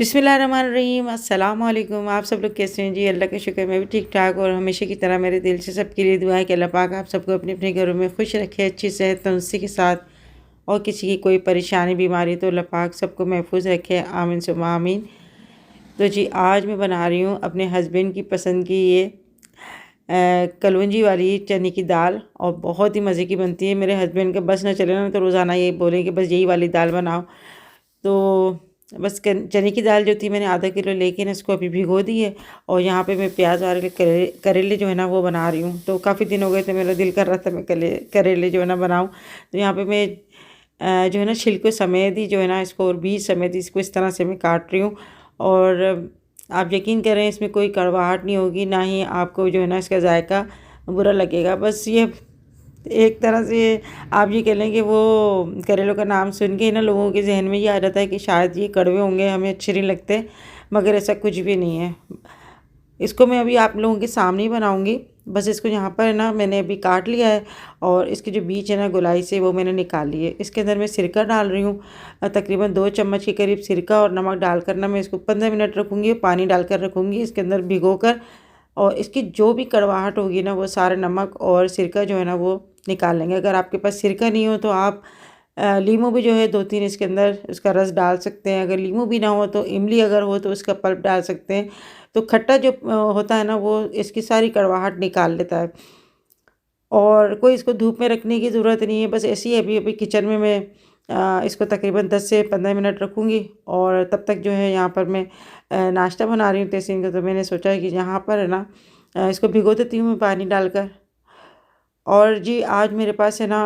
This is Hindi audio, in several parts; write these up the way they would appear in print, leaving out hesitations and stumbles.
बिस्मिल्लाहिर्रहमानिर्रहीम अस्सलाम वालेकुम। आप सब लोग कैसे हैं जी? अल्लाह का शुक्र मैं भी ठीक ठाक और हमेशा की तरह मेरे दिल से सबके लिए दुआ है कि अल्लाह पाक आप सबको अपने अपने घरों में खुश रखे, अच्छी सेहत तंदुरुस्ती के साथ, और किसी की कोई परेशानी बीमारी तो अल्लाह पाक सबको महफूज रखे, आमीन सुम्मा आमीन। तो जी आज मैं बना रही हूँ अपने हस्बैंड की पसंद की ये कलौंजी वाली चने की दाल, और बहुत ही मज़े की बनती है। मेरे हस्बैंड का बस ना चले ना तो रोज़ाना ये बोलें कि बस यही वाली दाल बनाओ। तो बस चने की दाल जो थी मैंने आधा किलो लेके ना इसको अभी भिगो दी है, और यहाँ पे मैं प्याज वाले करेले जो है ना वो बना रही हूँ। तो काफ़ी दिन हो गए थे, मेरा दिल कर रहा था मैं करेले जो है ना बनाऊँ। तो यहाँ पे मैं जो है ना छिलके समेत ही जो है ना इसको, और बीज समेत इसको इस तरह से मैं काट रही हूँ। और आप यकीन करें इसमें कोई कड़वाहट नहीं होगी, ना ही आपको जो है ना इसका जायका बुरा लगेगा। बस ये एक तरह से आप ये कह लें कि वो करेलों का नाम सुन के ना लोगों के जहन में ये आ जाता है कि शायद ये कड़वे होंगे, हमें अच्छे नहीं लगते, मगर ऐसा कुछ भी नहीं है। इसको मैं अभी आप लोगों के सामने ही बनाऊंगी। बस इसको यहाँ पर ना मैंने अभी काट लिया है, और इसके जो बीज है ना गोलाई से वो मैंने निकाल लिए। इसके अंदर मैं सिरका डाल रही हूँ, तकरीबन 2 चम्मच के करीब सिरका और नमक डालकर ना मैं इसको 15 मिनट रखूँगी, पानी डालकर रखूँगी इसके अंदर भिगो कर। और इसकी जो भी कड़वाहट होगी ना वो सारे नमक और सिरका जो है ना वो निकाल लेंगे। अगर आपके पास सिरका नहीं हो तो आप लीमू भी जो है 2-3 इसके अंदर उसका रस डाल सकते हैं। अगर लीमू भी ना हो तो इमली अगर हो तो उसका पल्प डाल सकते हैं। तो खट्टा जो होता है ना वो इसकी सारी कड़वाहट निकाल लेता है। और कोई इसको धूप में रखने की ज़रूरत नहीं है, बस ऐसे ही अभी अभी किचन में मैं इसको तकरीबन 10 से 15 मिनट रखूँगी। और तब तक जो है यहाँ पर मैं नाश्ता बना रही हूँ तहसीन का। तो मैंने सोचा कि यहाँ पर है ना इसको भिगो देती हूँ मैं पानी डालकर। और जी आज मेरे पास है ना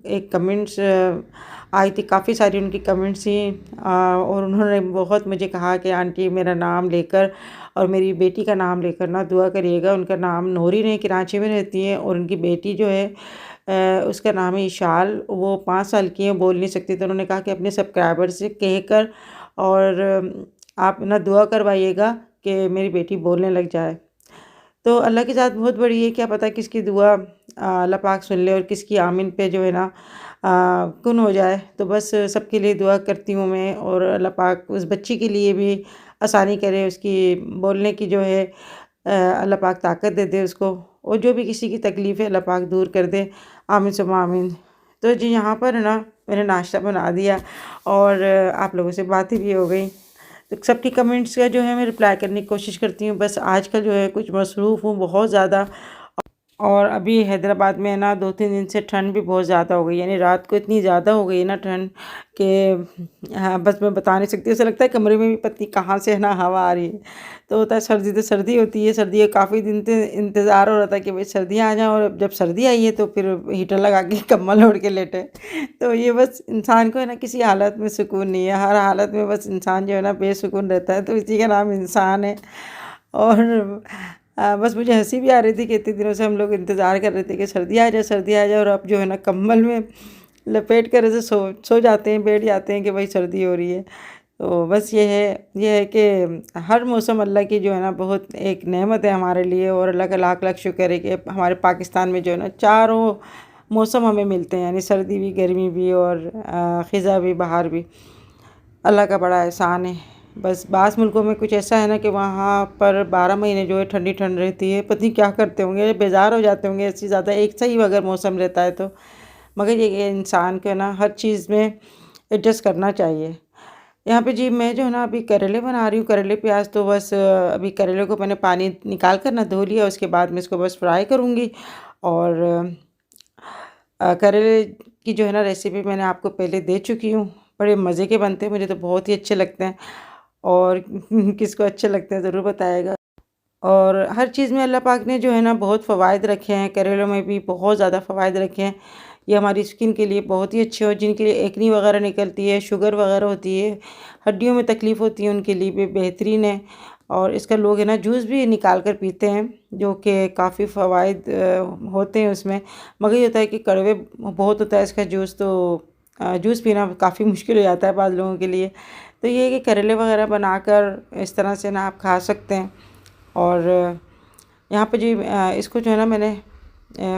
एक कमेंट्स आई थी, काफ़ी सारी उनकी कमेंट्स थी, और उन्होंने बहुत मुझे कहा कि आंटी मेरा नाम लेकर और मेरी बेटी का नाम लेकर ना दुआ करिएगा। उनका नाम नूरिन है, कराची में रहती है, और उनकी बेटी जो है उसका नाम है इशाल, वो 5 साल की है, बोल नहीं सकती। तो उन्होंने कहा कि अपने सब्सक्राइबर से कहकर और आप ना दुआ करवाइएगा कि मेरी बेटी बोलने लग जाए। तो अल्लाह की ज़ात बहुत बड़ी है, क्या पता किसकी दुआ अल्लाह पाक सुन ले और किसकी आमीन पे जो है ना कुन हो जाए। तो बस सबके लिए दुआ करती हूँ मैं, और अल्लाह पाक उस बच्ची के लिए भी आसानी करे, उसकी बोलने की जो है अल्लाह पाक ताकत दे दे उसको, और जो भी किसी की तकलीफ़ है अल्लाह पाक दूर कर दे, आमीन सुम्मा आमीन। तो जी यहाँ पर है ना मैंने नाश्ता बना दिया, और आप लोगों से बातें भी हो गई। तो सबकी कमेंट्स का जो है मैं रिप्लाई करने की कोशिश करती हूँ। बस आजकल जो है कुछ मसरूफ़ हूँ बहुत ज़्यादा, और अभी हैदराबाद में ना 2-3 दिन से ठंड भी बहुत ज़्यादा हो गई, यानी रात को इतनी ज़्यादा हो गई ना ठंड कि हाँ बस मैं बता नहीं सकती। ऐसा लगता है कमरे में भी पत्नी कहाँ से है ना हवा आ रही है। तो होता है सर्दी, तो सर्दी होती है, सर्दी का काफ़ी दिन से इंतज़ार हो रहा था कि भाई सर्दियाँ आ जाएँ, और अब जब सर्दी आई है तो फिर हीटर लगा के कंबल ओढ़ के लेटे। तो ये बस इंसान को है ना किसी हालत में सुकून नहीं है, हर हालत में बस इंसान जो है ना बेसुकून रहता है, तो इसी का नाम इंसान है। और बस मुझे हँसी भी आ रही थी कि इतने दिनों से हम लोग इंतज़ार कर रहे थे कि सर्दी आ जाए, सर्दी आ जाए, और अब जो है ना कंबल में लपेट कर ऐसे सो जाते हैं, बैठ जाते हैं कि भाई सर्दी हो रही है। तो बस ये है कि हर मौसम अल्लाह की जो है ना बहुत एक नेमत है हमारे लिए, और अल्लाह का लाख लाख शुक्र है कि हमारे पाकिस्तान में जो है ना चारों मौसम हमें मिलते हैं, यानी सर्दी भी, गर्मी भी, और ख़िज़ा भी, बहार भी। अल्लाह का बड़ा एहसान है। बस बास मुल्कों में कुछ ऐसा है ना कि वहाँ पर 12 महीने जो है ठंडी ठंड रहती है, पता नहीं क्या करते होंगे, बेजार हो जाते होंगे ऐसी ज़्यादा एक सही अगर मौसम रहता है तो। मगर ये इंसान को ना हर चीज़ में एडजस्ट करना चाहिए। यहाँ पे जी मैं जो है ना अभी करेले बना रही हूँ, करेले प्याज। तो बस अभी करेले को मैंने पानी निकाल कर ना धो लिया, उसके बाद मैं इसको बस फ्राई करूँगी। और करेले की जो है ना रेसिपी मैंने आपको पहले दे चुकी हूँ, बड़े मज़े के बनते हैं, मुझे तो बहुत ही अच्छे लगते हैं, और किसको अच्छे लगते हैं ज़रूर बताएगा। और हर चीज़ में अल्लाह पाक ने जो है ना बहुत फ़वाइद रखे हैं, करेलों में भी बहुत ज़्यादा फ़वाइद रखे हैं। ये हमारी स्किन के लिए बहुत ही अच्छे, और जिनके लिए एक्नी वगैरह निकलती है, शुगर वगैरह होती है, हड्डियों में तकलीफ़ होती है, उनके लिए भी बेहतरीन है। और इसका लोग है ना जूस भी निकाल कर पीते हैं, जो कि काफ़ी फ़वाइद होते हैं उसमें। मगर ये होता है कि कड़वे बहुत होता है इसका जूस, तो जूस पीना काफ़ी मुश्किल हो जाता है बाद लोगों के लिए। तो ये है कि करेले वगैरह बनाकर इस तरह से ना आप खा सकते हैं। और यहाँ पे जी इसको जो है ना मैंने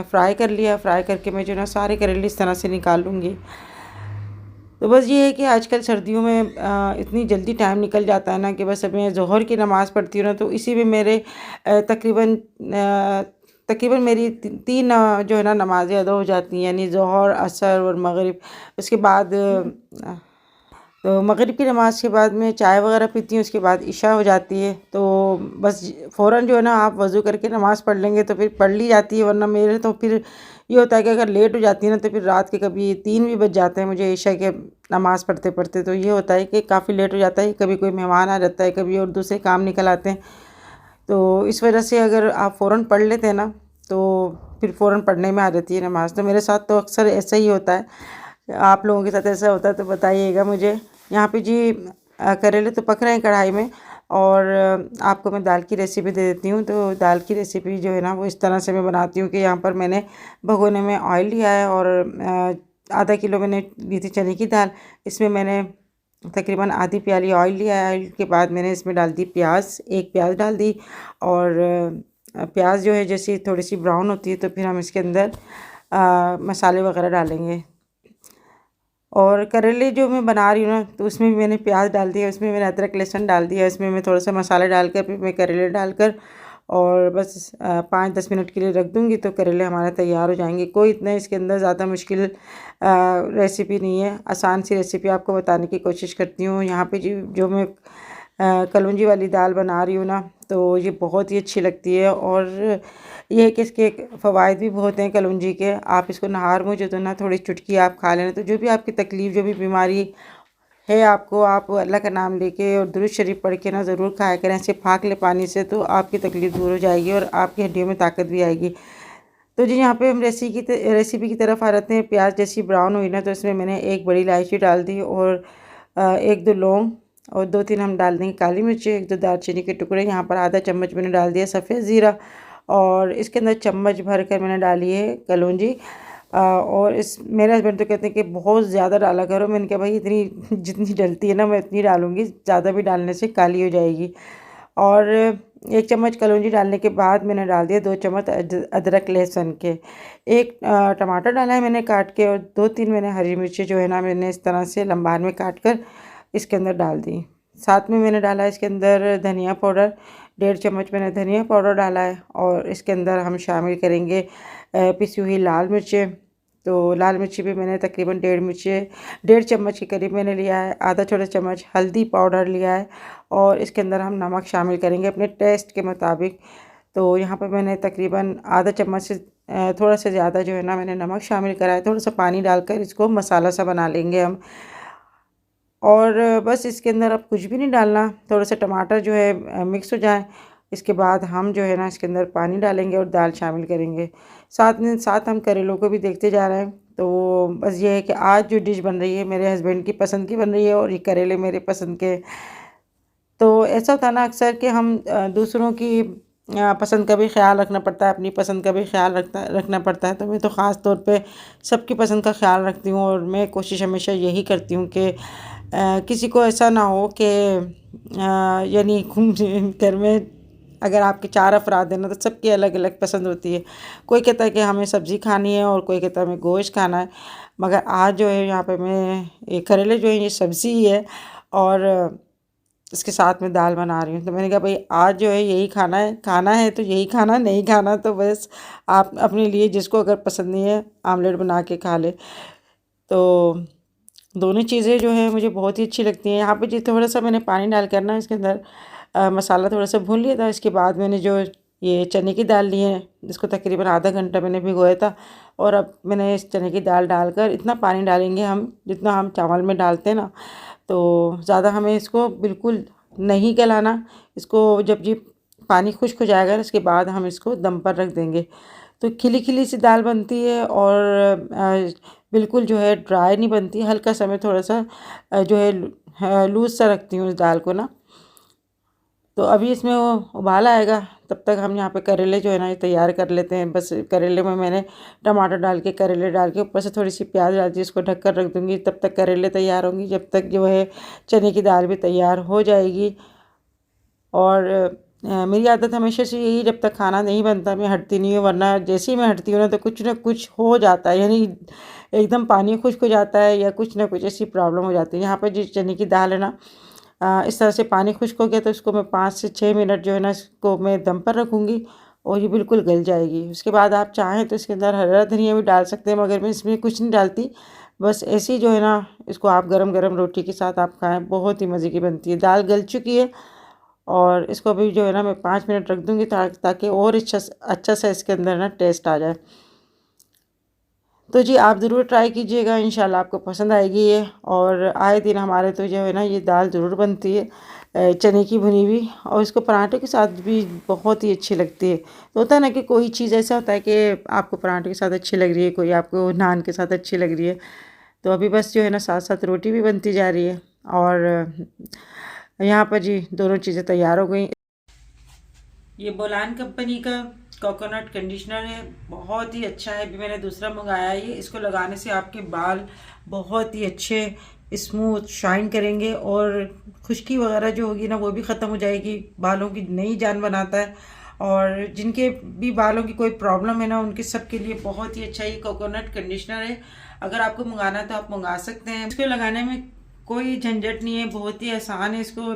फ्राई कर लिया। फ्राई करके मैं जो है ना सारे करेले इस तरह से निकाल लूँगी। तो बस ये है कि आजकल सर्दियों में इतनी जल्दी टाइम निकल जाता है ना कि बस अब मैं ज़ोहर की नमाज़ पढ़ती हूँ ना, तो इसी में मेरे तकरीबन मेरी तीन जो है ना नमाज़ें अदा हो जाती हैं, यानी ज़ोहर, असर और मगरिब। उसके बाद तो मगरिब की नमाज़ के बाद मैं चाय वगैरह पीती हूँ, उसके बाद इशा हो जाती है। तो बस फ़ौरन जो है ना आप वज़ू करके नमाज़ पढ़ लेंगे तो फिर पढ़ ली जाती है, वरना मेरे तो फिर ये होता है कि अगर लेट हो जाती है ना तो फिर रात के कभी 3 भी बज जाते हैं मुझे इशा के नमाज़ पढ़ते-पढ़ते। तो ये होता है कि काफ़ी लेट हो जाता है, कभी कोई मेहमान आ जाता है, कभी और दूसरे काम निकल आते हैं। तो इस वजह से अगर आप फ़ौरन पढ़ लेते हैं ना तो फिर फ़ौरन पढ़ने में आ जाती है नमाज़। तो मेरे साथ तो अक्सर ऐसा ही होता है। आप लोगों के साथ ऐसा होता है तो बताइएगा मुझे। यहाँ पे जी करेले तो पक रहे हैं कढ़ाई में, और आपको मैं दाल की रेसिपी दे देती हूँ। तो दाल की रेसिपी जो है ना वो इस तरह से मैं बनाती हूँ कि यहाँ पर मैंने भगोने में ऑयल लिया है, और आधा किलो मैंने ली थी चने की दाल। इसमें मैंने तकरीबन आधी प्याली ऑयल लिया है। ऑयल के बाद मैंने इसमें डाल दी प्याज, एक प्याज डाल दी, और प्याज जो है जैसे थोड़ी सी ब्राउन होती है तो फिर हम इसके अंदर मसाले वगैरह डालेंगे। और करेले जो मैं बना रही हूँ ना तो उसमें भी मैंने प्याज डाल दिया, उसमें मैंने अदरक लहसुन डाल दिया, इसमें मैं थोड़ा सा मसाला डालकर फिर मैं करेले डालकर और बस 5-10 मिनट के लिए रख दूँगी तो करेले हमारे तैयार हो जाएंगे। कोई इतना इसके अंदर ज़्यादा मुश्किल रेसिपी नहीं है, आसान सी रेसिपी आपको बताने की कोशिश करती हूँ। यहाँ पे जो मैं कलौंजी वाली दाल बना रही हूँ ना तो ये बहुत ही अच्छी लगती है, और ये है कि इसके फ़वाइद भी बहुत हैं कलौंजी के। आप इसको नहार में जो तो ना थोड़ी चुटकी आप खा लेना, तो जो भी आपकी तकलीफ़, जो भी बीमारी है आपको, आप अल्लाह का नाम लेके और दुरूद शरीफ पढ़ के ना ज़रूर खाया करें। ऐसे फाँक ले पानी से तो आपकी तकलीफ़ दूर हो जाएगी और आपकी हड्डियों में ताकत भी आएगी। तो जी यहाँ पे हम रेसिपी की तरफ आ जाते हैं। प्याज जैसी ब्राउन हुई ना तो इसमें मैंने एक बड़ी इलायची डाल दी, और 1-2 लौंग, और 2-3 हम डाल देंगे काली मिर्च, 1-2 दालचीनी के टुकड़े। यहाँ पर आधा चम्मच मैंने डाल दिया सफ़ेद ज़ीरा, और इसके अंदर चम्मच भर कर मैंने डाली है कलौंजी। और इस मेरे हस्बैंड तो कहते हैं कि बहुत ज़्यादा डाला करो। मैंने कहा भाई इतनी जितनी डलती है ना मैं इतनी डालूँगी, ज़्यादा भी डालने से काली हो जाएगी। और 1 चम्मच कलौंजी डालने के बाद मैंने डाल दिया 2 चम्मच अदरक लहसुन के। एक टमाटर डाला है मैंने काट के, और 2-3 मैंने हरी मिर्ची जो है ना मैंने इस तरह से लम्बार में काट कर इसके अंदर डाल दी। साथ में मैंने डाला इसके अंदर धनिया पाउडर, 1.5 चम्मच मैंने धनिया पाउडर डाला है, और इसके अंदर हम शामिल करेंगे पिसी हुई लाल मिर्चें। तो लाल मिर्ची भी मैंने तकरीबन 1.5 चम्मच के करीब मैंने लिया है। आधा छोटा चम्मच हल्दी पाउडर लिया है, और इसके अंदर हम नमक शामिल करेंगे अपने टेस्ट के मुताबिक। तो यहाँ पर मैंने तकरीबन आधा चम्मच से थोड़ा सा ज़्यादा जो है ना मैंने नमक शामिल करा है। थोड़ा सा पानी डालकर इसको मसाला सा बना लेंगे हम। और बस इसके अंदर अब कुछ भी नहीं डालना, थोड़ा सा टमाटर जो है मिक्स हो जाए। इसके बाद हम जो है ना इसके अंदर पानी डालेंगे और दाल शामिल करेंगे। साथ में साथ हम करेलों को भी देखते जा रहे हैं। तो बस ये है कि आज जो डिश बन रही है मेरे हस्बैंड की पसंद की बन रही है, और ये करेले मेरे पसंद के। तो ऐसा होता है ना अक्सर कि हम दूसरों की पसंद का भी ख़्याल रखना पड़ता है, अपनी पसंद का भी ख़्याल रखना पड़ता है। तो मैं तो ख़ास तौर पे सबकी पसंद का ख़्याल रखती हूँ, और मैं कोशिश हमेशा यही करती हूँ कि किसी को ऐसा ना हो कि यानी घर में अगर आपके 4 अफराद हैं ना तो सबकी अलग अलग पसंद होती है। कोई कहता है कि हमें सब्ज़ी खानी है, और कोई कहता है हमें गोश्त खाना है। मगर आज जो है यहाँ पे मैं ये करेले जो है ये सब्ज़ी ही है, और इसके साथ में दाल बना रही हूँ। तो मैंने कहा भाई आज जो है यही खाना है तो यही खाना, नहीं खाना तो बस आप अपने लिए, जिसको अगर पसंद नहीं है आमलेट बना के खा ले। तो दोनों चीज़ें जो है मुझे बहुत ही अच्छी लगती हैं। यहाँ पे जी थोड़ा सा मैंने पानी डालकर ना इसके अंदर मसाला थोड़ा सा भून लिया था। इसके बाद मैंने जो ये चने की दाल ली है, जिसको तकरीबन आधा घंटा मैंने भिगोया था, और अब मैंने इस चने की दाल डालकर इतना पानी डालेंगे हम जितना हम चावल में डालते हैं ना। तो ज़्यादा हमें इसको बिल्कुल नहीं गलाना। इसको जब जी पानी खुश्क हो जाएगा इसके बाद हम इसको दम पर रख देंगे। तो खिली खिली सी दाल बनती है, और बिल्कुल जो है ड्राई नहीं बनती। हल्का सा मैं थोड़ा सा जो है लूज़ सा रखती हूँ इस दाल को ना। तो अभी इसमें वो उबाल आएगा, तब तक हम यहाँ पे करेले जो है ना ये तैयार कर लेते हैं। बस करेले में मैंने टमाटर डाल के, करेले डाल के, ऊपर से थोड़ी सी प्याज डाल दी, इसको ढक कर रख दूँगी। तब तक करेले तैयार होंगी, जब तक जो है चने की दाल भी तैयार हो जाएगी। और मेरी आदत हमेशा से यही, जब तक खाना नहीं बनता मैं हटती नहीं हूँ, वरना जैसे ही मैं हटती हूँ ना कुछ हो जाता है, यानी एकदम पानी खुश्क हो जाता है या कुछ ना कुछ ऐसी प्रॉब्लम हो जाती है। यहाँ पर जिस चने की दाल है ना, इस तरह से पानी खुश्क हो गया तो इसको मैं 5 से 6 मिनट जो है ना इसको मैं दम पर रखूँगी और ये बिल्कुल गल जाएगी। उसके बाद आप चाहें तो इसके अंदर हरा धनिया भी डाल सकते हैं, मगर मैं इसमें कुछ नहीं डालती। बस ऐसे ही जो है ना इसको आप गरम गरम रोटी के साथ आप खाएं, बहुत ही मज़े की बनती है। दाल गल चुकी है और इसको अभी जो है ना मैं 5 मिनट रख दूँगी ताकि और अच्छा सा इसके अंदर ना टेस्ट आ जाए। तो जी आप ज़रूर ट्राई कीजिएगा, इंशाल्लाह आपको पसंद आएगी ये। और आए दिन हमारे तो जो है ना ये दाल ज़रूर बनती है, चने की भुनी हुई, और इसको पराठे के साथ भी बहुत ही अच्छी लगती है। तो होता है ना कि कोई चीज़ ऐसा होता है कि आपको पराठे के साथ अच्छी लग रही है, कोई आपको नान के साथ अच्छी लग रही है। तो अभी बस जो है ना साथ साथ रोटी भी बनती जा रही है और यहाँ पर जी दोनों चीज़ें तैयार हो गई। ये बोलान कंपनी का कोकोनट कंडीशनर है, बहुत ही अच्छा है। अभी मैंने दूसरा मंगाया है। ये इसको लगाने से आपके बाल बहुत ही अच्छे स्मूथ शाइन करेंगे और खुश्की वगैरह जो होगी ना वो भी ख़त्म हो जाएगी, बालों की नई जान बनाता है। और जिनके भी बालों की कोई प्रॉब्लम है ना उनके सब के लिए बहुत ही अच्छा ये कोकोनट कंडीशनर है। अगर आपको मंगाना है तो आप मंगा सकते हैं। इसको लगाने में कोई झंझट नहीं है, बहुत ही आसान है। इसको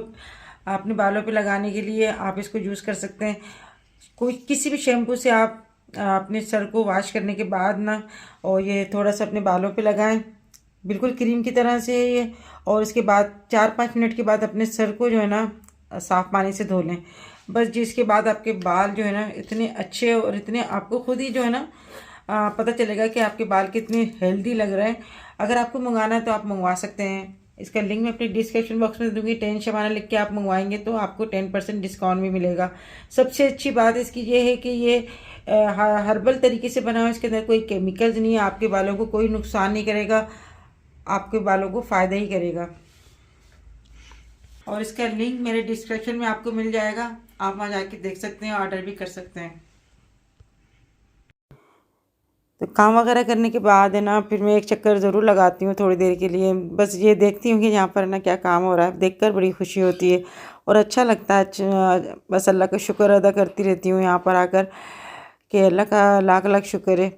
अपने बालों पे लगाने के लिए आप इसको यूज़ कर सकते हैं। कोई किसी भी शैम्पू से आप अपने सर को वॉश करने के बाद ना और ये थोड़ा सा अपने बालों पे लगाएं, बिल्कुल क्रीम की तरह से ये। और इसके बाद 4-5 मिनट के बाद अपने सर को जो है ना साफ़ पानी से धो लें बस। जिसके बाद आपके बाल जो है ना इतने अच्छे और इतने आपको खुद ही जो है ना पता चलेगा कि आपके बाल कितने हेल्दी लग रहे हैं। अगर आपको मंगाना है तो आप मंगवा सकते हैं। इसका लिंक मैं अपनी डिस्क्रिप्शन बॉक्स में दूंगी। 10 शबाना लिख के आप मंगवाएंगे तो आपको 10% डिस्काउंट भी मिलेगा। सबसे अच्छी बात इसकी ये है कि ये हर्बल तरीके से बना हुआ है, इसके अंदर कोई केमिकल्स नहीं है, आपके बालों को कोई नुकसान नहीं करेगा, आपके बालों को फ़ायदा ही करेगा। और इसका लिंक मेरे डिस्क्रिप्शन में आपको मिल जाएगा, आप वहाँ जाके देख सकते हैं, ऑर्डर भी कर सकते हैं। तो काम वगैरह करने के बाद है ना फिर मैं एक चक्कर ज़रूर लगाती हूँ थोड़ी देर के लिए। बस ये देखती हूँ कि यहाँ पर ना क्या काम हो रहा है, देखकर बड़ी खुशी होती है और अच्छा लगता है। बस अल्लाह का शुक्र अदा करती रहती हूँ यहाँ पर आकर कि अल्लाह का लाख लाख शुक्र है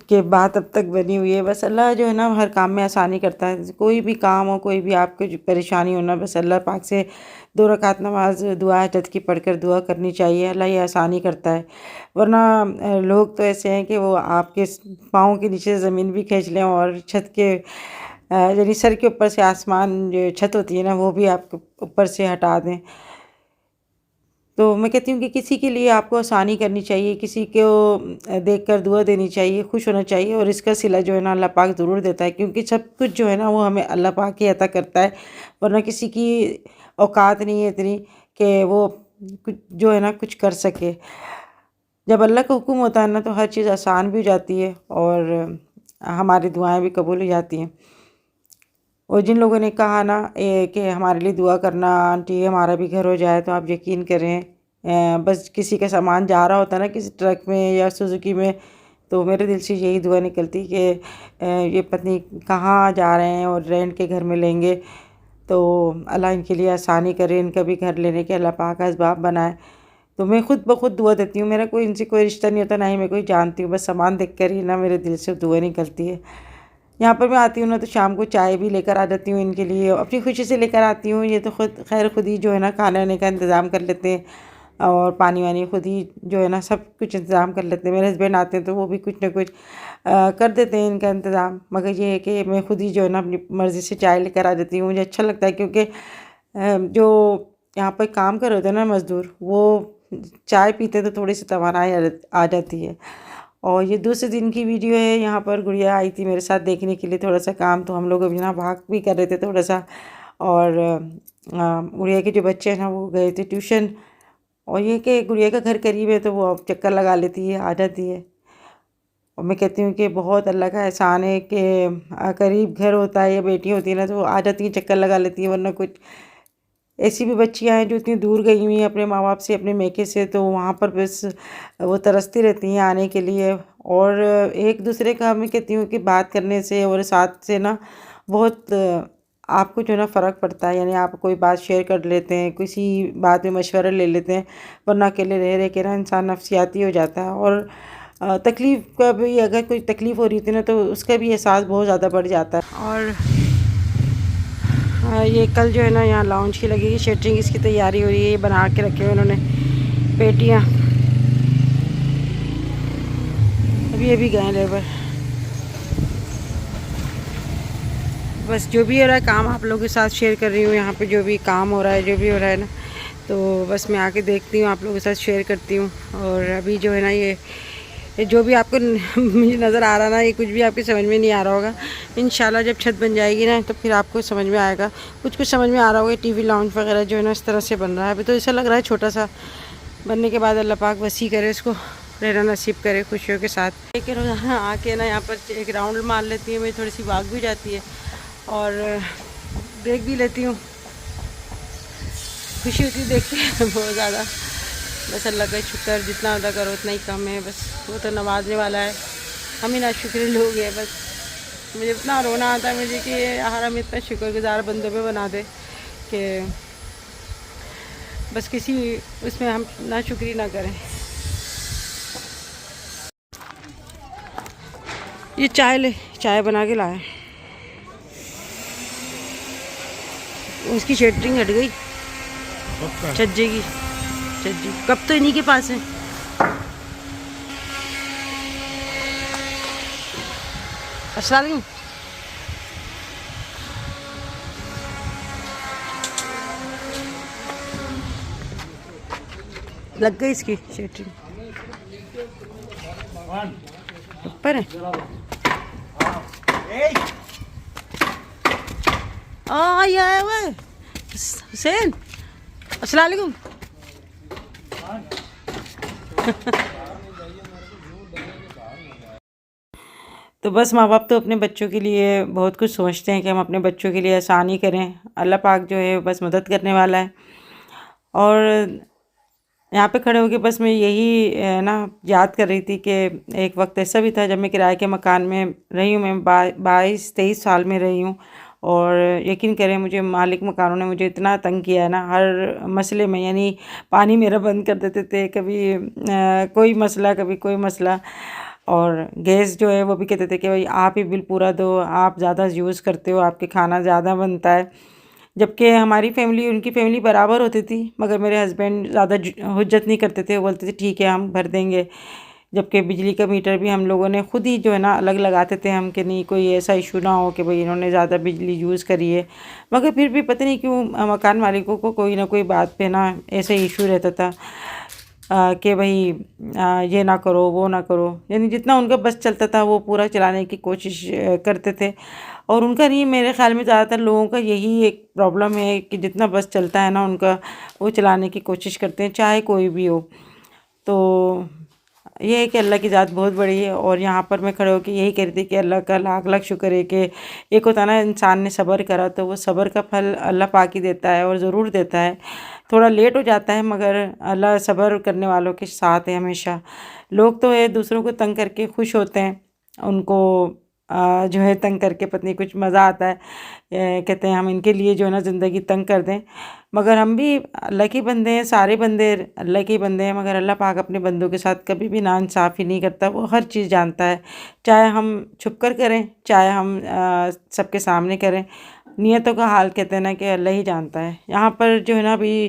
कि बात अब तक बनी हुई है। बस अल्लाह जो है ना हर काम में आसानी करता है। कोई भी काम हो, कोई भी आपको जो परेशानी हो ना, बस अल्लाह पाक से 2 रकात नमाज दुआ हजत की पढ़कर दुआ करनी चाहिए, अल्लाह ये आसानी करता है। वरना लोग तो ऐसे हैं कि वो आपके पाँव के नीचे ज़मीन भी खींच लें और छत के यानी सर के ऊपर से आसमान जो छत होती है ना वो भी आपके ऊपर से हटा दें। तो मैं कहती हूँ कि किसी के लिए आपको आसानी करनी चाहिए, किसी को देखकर दुआ देनी चाहिए, खुश होना चाहिए, और इसका सिला जो है ना अल्लाह पाक ज़रूर देता है, क्योंकि सब कुछ जो है ना वो हमें अल्लाह पाक ही अता करता है। वरना किसी की औकात नहीं है इतनी कि वो कुछ जो है ना कुछ कर सके। जब अल्लाह का हुक्म होता है ना तो हर चीज़ आसान भी हो जाती है और हमारी दुआएं भी कबूल हो जाती हैं। और जिन लोगों ने कहा ना कि हमारे लिए दुआ करना आंटी, हमारा भी घर हो जाए, तो आप यकीन करें बस किसी का सामान जा रहा होता है ना किसी ट्रक में या सुजुकी में, तो मेरे दिल से यही दुआ निकलती कि ये पत्नी कहाँ जा रहे हैं और रेंट के घर में लेंगे, तो अल्लाह इनके लिए आसानी करे, इनका भी घर लेने के अल्लाह पाक का असबाब बनाए। तो मैं खुद ब खुद दुआ देती हूँ। मेरा कोई इनसे कोई रिश्ता नहीं होता, ना ही मैं कोई जानती हूँ, बस सामान देख कर ही ना मेरे दिल से दुआ निकलती है। यहाँ पर मैं आती हूँ ना तो शाम को चाय भी लेकर आ जाती हूँ इनके लिए, अपनी खुशी से लेकर आती हूँ। ये तो खुद ही जो है ना खाने वाने का इंतज़ाम कर लेते हैं और पानी वानी खुद ही जो है ना सब कुछ इंतज़ाम कर लेते हैं। मेरे हस्बैंड आते हैं तो वो भी कुछ ना कुछ कर देते हैं इनका इंतज़ाम, मगर ये है कि मैं खुद ही जो है ना अपनी मर्ज़ी से चाय लेकर आ जाती हूँ। मुझे अच्छा लगता है क्योंकि जो यहाँ पर काम कर रहे होते हैं ना मज़दूर, वो चाय पीते तो थोड़ी सी तवानाई आ जाती है। और ये दूसरे दिन की वीडियो है। यहाँ पर गुड़िया आई थी मेरे साथ देखने के लिए थोड़ा सा काम, तो हम लोग अभी ना भाग भी कर रहे थे थोड़ा सा। और गुड़िया के जो बच्चे हैं ना वो गए थे ट्यूशन, और ये कि गुड़िया का घर करीब है तो वो अब चक्कर लगा लेती है, आ जाती है। और मैं कहती हूँ कि बहुत अल्लाह का एहसान है कि करीब घर होता है या बेटी होती है ना तो वो आ जाती है, चक्कर लगा लेती है। वरना कुछ ऐसी भी बच्चियाँ हैं जो इतनी दूर गई हुई हैं अपने माँ बाप से, अपने मैके से, तो वहाँ पर बस वो तरसती रहती हैं आने के लिए। और एक दूसरे का मैं कहती हूँ कि बात करने से और साथ से ना बहुत आपको जो है ना फ़र्क पड़ता है, यानी आप कोई बात शेयर कर लेते हैं, किसी बात में मशवरा ले लेते हैं, वरना अकेले रह रह के ना इंसान नफसियाती हो जाता है। और तकलीफ़ का भी, अगर कोई तकलीफ़ हो रही थी ना तो उसका भी एहसास बहुत ज़्यादा बढ़ जाता है। और ये कल जो है ना यहाँ लाउंज की लगेगी, शेटरिंग इसकी तैयारी हो रही है, ये बना के रखे हुए उन्होंने पेटियाँ। अभी गए लेबर। बस जो भी हो रहा है काम आप लोगों के साथ शेयर कर रही हूँ, यहाँ पे जो भी काम हो रहा है, जो भी हो रहा है ना, तो बस मैं आके देखती हूँ, आप लोगों के साथ शेयर करती हूँ। और अभी जो है ना ये जो भी आपको मुझे नज़र आ रहा ना, ये कुछ भी आपके समझ में नहीं आ रहा होगा। इंशाल्लाह जब छत बन जाएगी ना तो फिर आपको समझ में आएगा, कुछ कुछ समझ में आ रहा होगा। टीवी लाउंज वगैरह जो है ना इस तरह से बन रहा है। अभी तो ऐसा लग रहा है छोटा सा, बनने के बाद अल्लाह पाक वसी करे, इसको रहना नसीब करे खुशियों के साथ। एक रोज़ाना आके ना यहाँ पर एक राउंड मार लेती है, मेरी थोड़ी सी भाग भी जाती है और देख भी लेती हूँ, खुशी होती है देख के बहुत ज़्यादा। बस अल्लाह का शुक्र, जितना अदा करो उतना ही कम है। बस वो तो नवाजने वाला है, हम ही नाशुक्र लोग हैं। बस मुझे इतना रोना आता है मुझे कि यार हम इतना शुक्रगुजार बंदों पे बना दे कि बस किसी उसमें हम नाशुक्री ना करें। ये चाय बना के लाए, उसकी शेटरिंग हट गई छज्जे की। छज्जी कब तो इन्हीं के पास है। अस्सलाम वालेकुम। लग गई इसकी शेटरिंग ऊपर है। आया हुआ है हुसैन। अस्सलाम वालेकुम। तो बस माँ बाप तो अपने बच्चों के लिए बहुत कुछ सोचते हैं कि हम अपने बच्चों के लिए आसानी करें। अल्लाह पाक जो है बस मदद करने वाला है। और यहाँ पे खड़े होके बस मैं यही ना याद कर रही थी कि एक वक्त ऐसा भी था जब मैं किराए के मकान में रही हूँ। मैं 22-23 साल में रही हूँ। और यकीन करें मुझे मालिक मकानों ने मुझे इतना तंग किया है ना हर मसले में, यानी पानी मेरा बंद कर देते थे, कभी कोई मसला कभी कोई मसला। और गैस जो है वो भी कहते थे कि भाई आप ही बिल पूरा दो, आप ज़्यादा यूज़ करते हो, आपके खाना ज़्यादा बनता है। जबकि हमारी फैमिली उनकी फैमिली बराबर होती थी, मगर मेरे हस्बैंड ज़्यादा हुज्जत नहीं करते थे, वो बोलते थे ठीक है हम भर देंगे। जबकि बिजली का मीटर भी हम लोगों ने खुद ही जो है ना अलग लगाते थे हम, कि नहीं कोई ऐसा इशू ना हो कि भाई इन्होंने ज़्यादा बिजली यूज़ करी है। मगर फिर भी पता नहीं क्यों मकान मालिकों को कोई ना कोई बात पे ना ऐसा इशू रहता था कि भाई ये ना करो वो ना करो, यानी जितना उनका बस चलता था वो पूरा चलाने की कोशिश करते थे। और उनका नहीं, मेरे ख़्याल में ज़्यादातर लोगों का यही एक प्रॉब्लम है कि जितना बस चलता है ना उनका, वो चलाने की कोशिश करते हैं चाहे कोई भी हो। तो ये है कि अल्लाह की ज़ात बहुत बड़ी है। और यहाँ पर मैं खड़े होकर यही कह रही थी कि अल्लाह का लाख लाख शुक्र है कि एक होता है ना इंसान ने सब्र करा तो वो सब्र का फल अल्लाह पाक ही देता है, और ज़रूर देता है। थोड़ा लेट हो जाता है मगर अल्लाह सब्र करने वालों के साथ है हमेशा। लोग तो है दूसरों को तंग करके खुश होते हैं, उनको जो है तंग करके पत्नी कुछ मज़ा आता है। कहते हैं हम इनके लिए जो है ना ज़िंदगी तंग कर दें। मगर हम भी अल्लाह के बंदे हैं, सारे बंदे अल्लाह के बंदे हैं, मगर अल्लाह पाक अपने बंदों के साथ कभी भी नाइंसाफ़ी नहीं करता। वो हर चीज़ जानता है, चाहे हम छुप कर करें चाहे हम सबके सामने करें। नियतों का हाल कहते हैं ना कि अल्लाह ही जानता है। यहाँ पर जो है ना अभी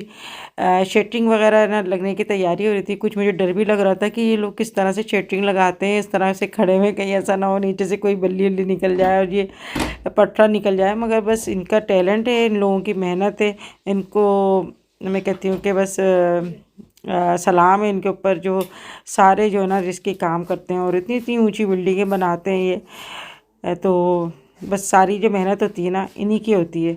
शटरिंग वगैरह ना लगने की तैयारी हो रही थी। कुछ मुझे डर भी लग रहा था कि ये लोग किस तरह से शटरिंग लगाते हैं, इस तरह से खड़े हुए, कहीं ऐसा ना हो नीचे से कोई बल्ली उल्ली निकल जाए और ये पटरा निकल जाए। मगर बस इनका टैलेंट है, इन लोगों की मेहनत है, इनको मैं कहती हूँ कि बस सलाम है इनके ऊपर, जो सारे जो है ना रिस्की काम करते हैं और इतनी इतनी ऊंची बिल्डिंगें बनाते हैं ये। तो बस सारी जो मेहनत होती है ना इन्हीं की होती है।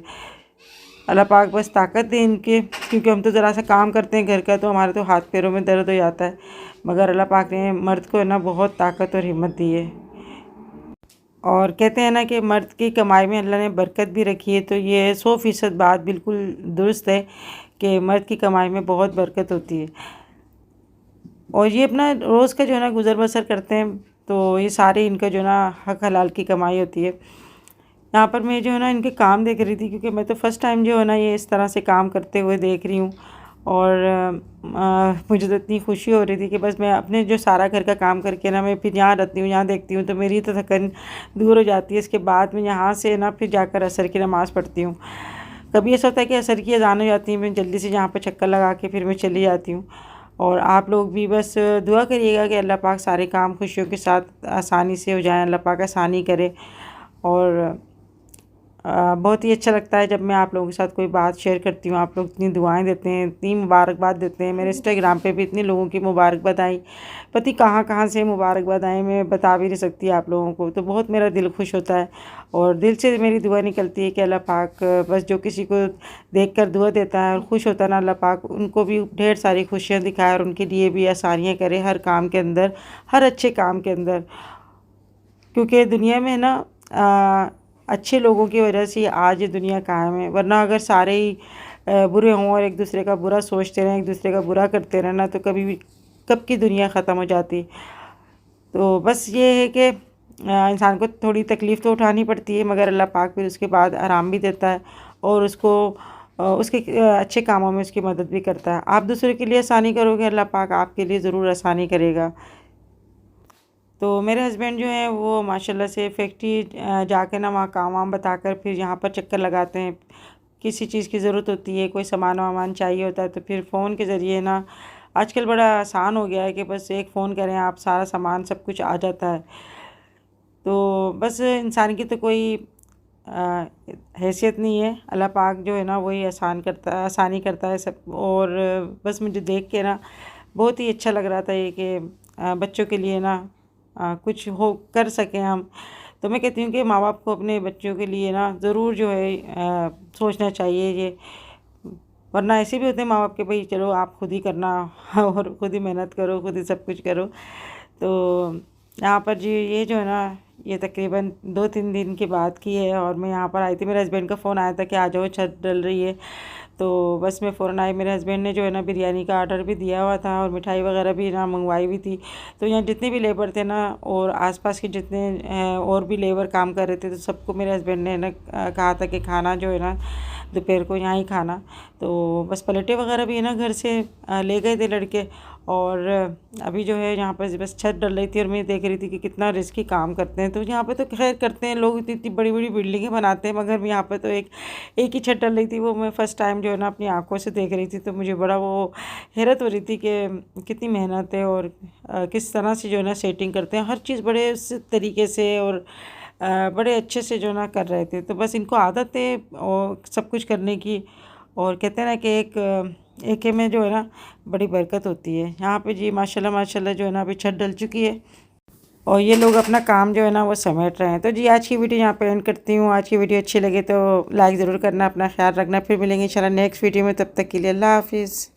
अल्लाह पाक बस ताकत दे इनके, क्योंकि हम तो ज़रा सा काम करते हैं घर का तो हमारे तो हाथ पैरों में दर्द हो जाता है। मगर अल्लाह पाक ने मर्द को ना बहुत ताकत और हिम्मत दी है। और कहते हैं ना कि मर्द की कमाई में अल्लाह ने बरकत भी रखी है। तो ये 100% बात बिल्कुल दुरुस्त है कि मर्द की कमाई में बहुत बरकत होती है। और ये अपना रोज़ का जो है ना गुज़र बसर करते हैं, तो ये सारे इनका जो है ना हक हलाल की कमाई होती है। यहाँ पर मैं जो है ना इनके काम देख रही थी, क्योंकि मैं तो फर्स्ट टाइम जो है ना ये इस तरह से काम करते हुए देख रही हूँ। और मुझे तो इतनी खुशी हो रही थी कि बस मैं अपने जो सारा घर का काम करके ना मैं फिर यहाँ रहती हूँ, यहाँ देखती हूँ, तो मेरी तो थकन दूर हो जाती है। इसके बाद मैं यहाँ से ना फिर जाकर असर की नमाज़ पढ़ती हूँ। कभी ऐसा होता है कि असर की अज़ान हो जाती है, मैं जल्दी से यहाँ पर चक्कर लगा के फिर मैं चली जाती हूँ। और आप लोग भी बस दुआ करिएगा कि अल्लाह पाक सारे काम खुशियों के साथ आसानी से हो जाएं, अल्लाह पाक आसानी करे। और बहुत ही अच्छा लगता है जब मैं आप लोगों के साथ कोई बात शेयर करती हूँ। आप लोग इतनी दुआएं देते हैं, इतनी मुबारकबाद देते हैं। मेरे इंस्टाग्राम पे भी इतने लोगों की मुबारकबाद आई, पति कहाँ कहाँ से मुबारकबाद आई, मैं बता भी नहीं सकती आप लोगों को। तो बहुत मेरा दिल खुश होता है और दिल से मेरी दुआ निकलती है कि अल्लाह पाक बस जो किसी को देख कर दुआ देता है और खुश होता है ना, अल्लाह पाक उनको भी ढेर सारी खुशियाँ दिखाए और उनके लिए भी आसानियाँ करे हर काम के अंदर, हर अच्छे काम के अंदर। क्योंकि दुनिया में ना अच्छे लोगों की वजह से आज ये दुनिया कायम है, वरना अगर सारे ही बुरे हों और एक दूसरे का बुरा सोचते रहें, एक दूसरे का बुरा करते रहना, तो कभी भी कब की दुनिया ख़त्म हो जाती। तो बस ये है कि इंसान को थोड़ी तकलीफ़ तो उठानी पड़ती है, मगर अल्लाह पाक फिर उसके बाद आराम भी देता है और उसको उसके अच्छे कामों में उसकी मदद भी करता है। आप दूसरों के लिए आसानी करोगे, अल्लाह पाक आपके लिए ज़रूर आसानी करेगा। तो मेरे हस्बैंड जो हैं वो माशाल्लाह से फैक्ट्री जाके ना वहाँ काम वाम बताकर फिर यहाँ पर चक्कर लगाते हैं। किसी चीज़ की ज़रूरत होती है, कोई सामान वामान चाहिए होता है, तो फिर फ़ोन के ज़रिए ना आजकल बड़ा आसान हो गया है कि बस एक फ़ोन करें, आप सारा सामान सब कुछ आ जाता है। तो बस इंसान की तो कोई हैसियत नहीं है, अल्लाह पाक जो है ना वही आसानी करता है सब। और बस मुझे देख के ना बहुत ही अच्छा लग रहा था ये कि बच्चों के लिए ना कुछ हो कर सकें हम। तो मैं कहती हूँ कि माँ बाप को अपने बच्चों के लिए ना ज़रूर जो है सोचना चाहिए ये, वरना ऐसे भी होते हैं माँ बाप के, भाई चलो आप खुद ही करना और खुद ही मेहनत करो, खुद ही सब कुछ करो। तो यहाँ पर जी ये जो है ना ये तकरीबन 2-3 दिन के बाद की है और मैं यहाँ पर आई थी। मेरे हस्बैंड का फ़ोन आया था कि आ जाओ छत डल रही है। तो बस मैं फ़ौरन आई। मेरे हस्बैंड ने जो है ना बिरयानी का ऑर्डर भी दिया हुआ था और मिठाई वगैरह भी ना मंगवाई हुई थी। तो यहाँ जितने भी लेबर थे ना और आसपास के जितने और भी लेबर काम कर रहे थे, तो सबको मेरे हस्बैंड ने ना कहा था कि खाना जो है ना दोपहर को यहाँ ही खाना। तो बस प्लेटें वगैरह भी है ना घर से ले गए थे लड़के। और अभी जो है यहाँ पर बस छत डल रही थी और मैं देख रही थी कि कितना रिस्की काम करते हैं। तो यहाँ पे तो खैर करते हैं लोग, इतनी इतनी बड़ी बड़ी बिल्डिंगें बनाते हैं, मगर यहाँ पे तो एक एक ही छत डल रही थी। वो मैं फ़र्स्ट टाइम जो है ना अपनी आंखों से देख रही थी, तो मुझे बड़ा वो हैरत हो रही थी कि कितनी मेहनत है और किस तरह से जो है ना सेटिंग करते हैं हर चीज़ बड़े तरीके से और बड़े अच्छे से जो है ना कर रहे थे। तो बस इनको आदत है और सब कुछ करने की। और कहते हैं ना कि एक में जो है ना बड़ी बरकत होती है। यहाँ पे जी माशाल्लाह माशाल्लाह जो है ना अभी छत डल चुकी है और ये लोग अपना काम जो है ना वो समेट रहे हैं। तो जी आज की वीडियो यहाँ पे एंड करती हूँ। आज की वीडियो अच्छी लगे तो लाइक ज़रूर करना, अपना ख्याल रखना। फिर मिलेंगे इंशाल्लाह नेक्स्ट वीडियो में, तब तक के लिए अल्लाह हाफिज़।